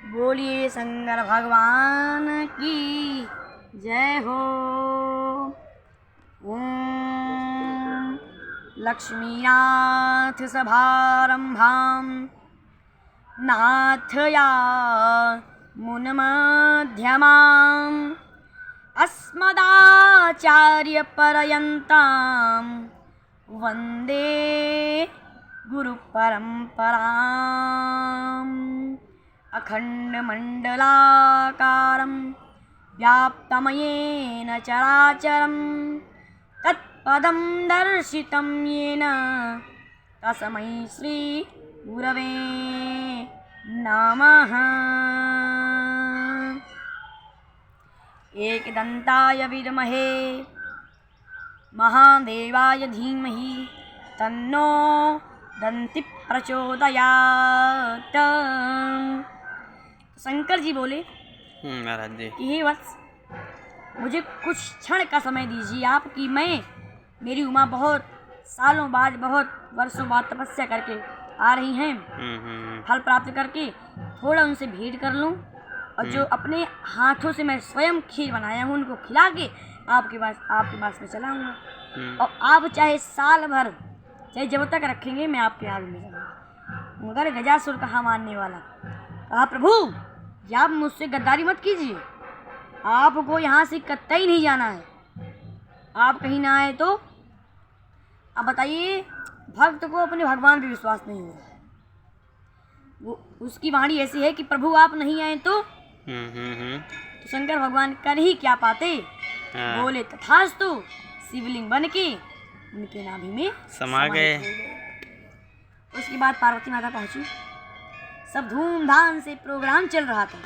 बोलिए शंकर भगवान की जय हो। ओम लक्ष्मीनाथ सभारंभां नाथया मुनमध्यमाम् अस्मदाचार्यपर्यन्तां वन्दे गुरुपरम्पराम्। अखण्डमण्डलाकारं व्याप्तमयेन चराचरं तत्पदं दर्शितं येन तस्मै श्री गुरवे नमः। एकदन्ताय विद्महे महादेवाय धीमहि तन्नो दन्ति प्रचोदयात्। शंकर जी बोले महाराज जी कि हे वत्स, मुझे कुछ क्षण का समय दीजिए आप कि मैं मेरी उमा बहुत सालों बाद, बहुत वर्षों बाद तपस्या करके आ रही हैं, फल प्राप्त करके थोड़ा उनसे भेंट कर लूं और जो अपने हाथों से मैं स्वयं खीर बनाया हूँ उनको खिला के आपके पास में चला आऊँगा। और आप चाहे साल भर, चाहे जब तक रखेंगे मैं आपके आगे में जाऊँगा। मगर गजासुर कहा मानने वाला, कहा प्रभु आप मुझसे गद्दारी मत कीजिए, आपको यहाँ से कतई नहीं जाना है। आप कहीं ना आए तो अब बताइए, भक्त को अपने भगवान पे विश्वास नहीं हो, वो उसकी वाणी ऐसी है कि प्रभु आप नहीं आए तो शंकर भगवान कर ही क्या पाते। बोले तथास्तु, शिवलिंग बन के उनके नाभि में समा गए। उसके बाद पार्वती माता पहुंची, सब धूमधाम से प्रोग्राम चल रहा था।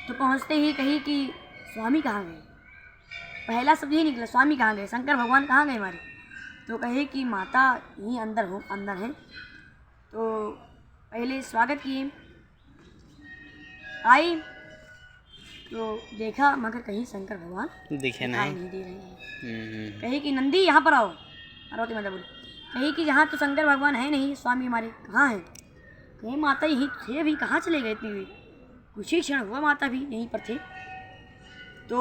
तो पहुंचते ही कही कि स्वामी कहाँ गए। पहला शब्द ही निकला, स्वामी कहाँ गए, शंकर भगवान कहाँ गए हमारे। तो कहे कि माता यहीं अंदर है। तो पहले स्वागत किए, आई तो देखा मगर कहीं शंकर भगवान दिखे नहीं दे रहे हैं। कहे कि नंदी यहाँ पर आओ। पार्वती माता बोली, कही कि यहाँ तो शंकर भगवान है नहीं, स्वामी हमारे कहाँ हैं। कहे माता यहीं थे, अभी कहाँ चले गए इतनी हुई, कुछ ही क्षण हुआ माता भी यहीं पर थे। तो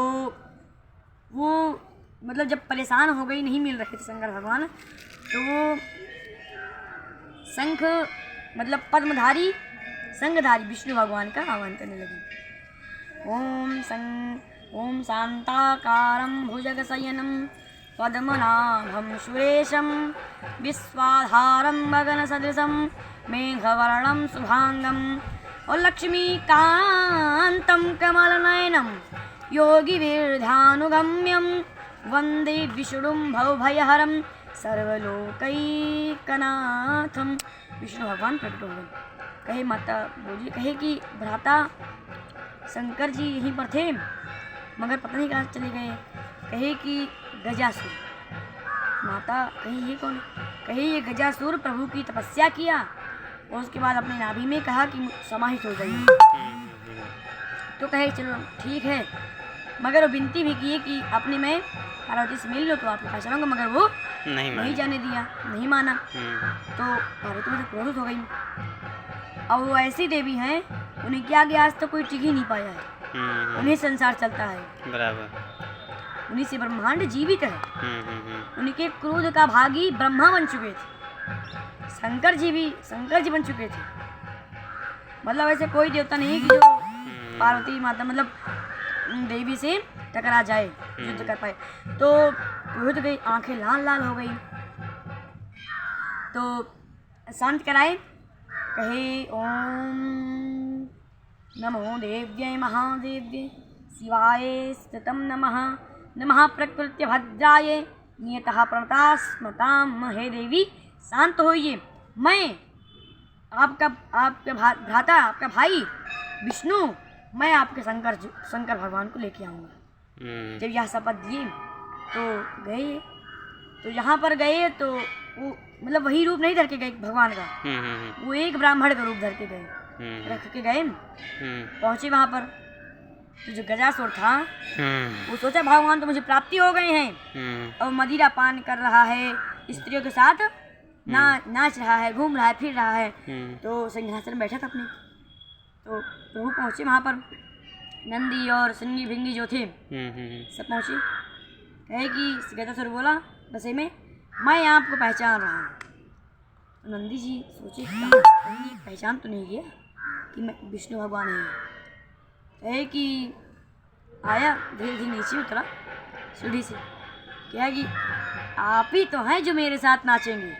वो मतलब जब परेशान हो गई, नहीं मिल रहे थे शंकर भगवान, तो वो शंख मतलब पद्मधारी संगधारी विष्णु भगवान का आह्वान करने लगी। ओम शांताकारं भुजगशयनं पद्मनाभं सुरेशं विश्वाधारं गगनसदृशं मेघवर्णं शुभांगं और लक्ष्मीकान्तं कमलनयनं योगिविर्ध्यानुगम्यं वन्दे विष्णुं भवभयहरं सर्वलोकैकनाथं। विष्णु भगवान प्रकट हो गए। कहे माता बोली, कहे कि भ्राता शंकर जी यहीं पर थे मगर पता नहीं कहाँ चले गए। कहे कि गजासुर। माता कही ये कौन। कहे ये गजासुर प्रभु की तपस्या किया और उसके बाद अपने नाभि में कहा कि समाहित हो जाइए। तो कहे चलो ठीक है, मगर वो विनती भी की कि अपने में पार्वती से मिल लो तो आपके पास चलूँगा, मगर वो नहीं जाने दिया, नहीं माना। तो पार्वती में क्रोधित हो गई। और वो ऐसी देवी हैं, उन्हें क्या आगे आज तक कोई टिक ही नहीं पाया है। उन्हें संसार चलता है, बराबर उन्हीं से ब्रह्मांड जीवित है। उनके क्रोध का भागी ब्रह्मा बन चुके थे, शंकर जी बन चुके थे। मतलब ऐसे कोई देवता नहीं कि जो पार्वती माता मतलब देवी से टकरा जाए, युद्ध कर पाए। तो क्रोध गई, आंखें लाल लाल हो गई। तो शांत कराए, कहे ओम नमो देव्यै महादेव्यै शिवाय स्थितं नमः प्रकृत्य भद्राय नियतः प्रणतास्मतां। हे देवी शांत होइए, मैं आपका भ्राता, आपका भाई विष्णु, मैं आपके शंकर भगवान को लेके आऊँगा। जब यह शपथ दिए तो गए। तो यहाँ पर गए तो वो मतलब वही रूप नहीं धर के गए भगवान का, वो एक ब्राह्मण का रूप धर के गए, रख के गए। पहुँचे वहाँ पर तो जो गजासुर था वो सोचा भगवान तो मुझे प्राप्ति हो गए हैं, और मदिरा पान कर रहा है, स्त्रियों के साथ नाच रहा है, घूम रहा है, फिर रहा है। तो सिंहासन बैठा था अपने, तो प्रभु पहुँचे वहाँ पर, नंदी और सिंगी भिंगी जो थे सब पहुँचे। कहे कि गजासुर बोला दशे में, मैं आपको पहचान रहा हूँ। तो नंदी जी सोचे कहीं पहचान तो नहीं गया कि मैं विष्णु भगवान ही। कहे कि आया, धीरे धीरे नीचे उतरा सीढ़ी से, क्या कि आप ही तो हैं जो मेरे साथ नाचेंगे।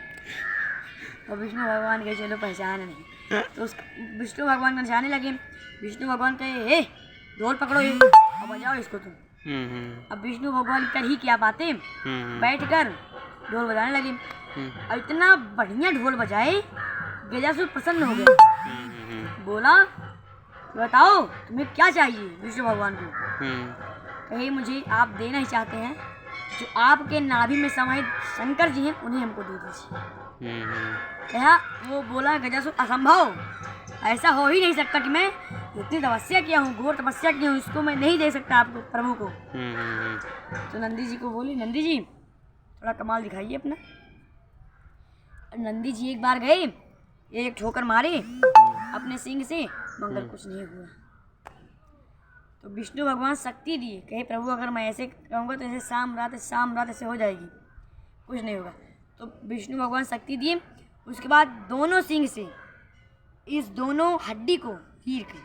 और विष्णु भगवान कहे चलो पहचान नहीं। तो उस विष्णु भगवान को नचाने लगे। विष्णु भगवान कहे हे ढोल पकड़ो ये और बजाओ इसको तुम। अब विष्णु भगवान कर ही क्या बातें, बैठकर ढोल बजाने लगे। और इतना बढ़िया ढोल बजाए, गजासुर प्रसन्न हो गया। बोला बताओ तुम्हें क्या चाहिए विष्णु भगवान को। कहे मुझे आप देना ही चाहते हैं, जो आपके नाभि में समाहित शंकर जी हैं उन्हें हमको दे दीजिए। कहा वो बोला गजासुर असंभव, ऐसा हो ही नहीं सकता कि मैं इतनी तपस्या किया हूँ, घोर तपस्या की हूँ, इसको मैं नहीं दे सकता आपको प्रभु को। तो नंदी जी को बोली नंदी जी थोड़ा कमाल दिखाइए अपना। नंदी जी एक बार गए, एक ठोकर मारे अपने सिंह से, मगर कुछ नहीं हुआ। तो विष्णु भगवान शक्ति दिए, कहे प्रभु अगर मैं ऐसे कहूँगा तो ऐसे शाम रात ऐसे हो जाएगी, कुछ नहीं होगा। तो विष्णु भगवान शक्ति दिए। उसके बाद दोनों सिंह से इस दोनों हड्डी को चीर के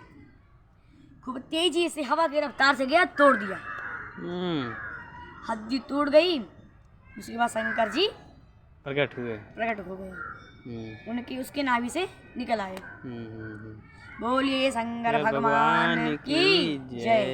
खूब तेजी से हवा की रफ्तार से गया, तोड़ दिया। हड्डी टूट गई। उसके बाद शंकर जी प्रकट हो गए, उनकी उसके नाभि से निकल आए। बोलिए शंकर भगवान की जय।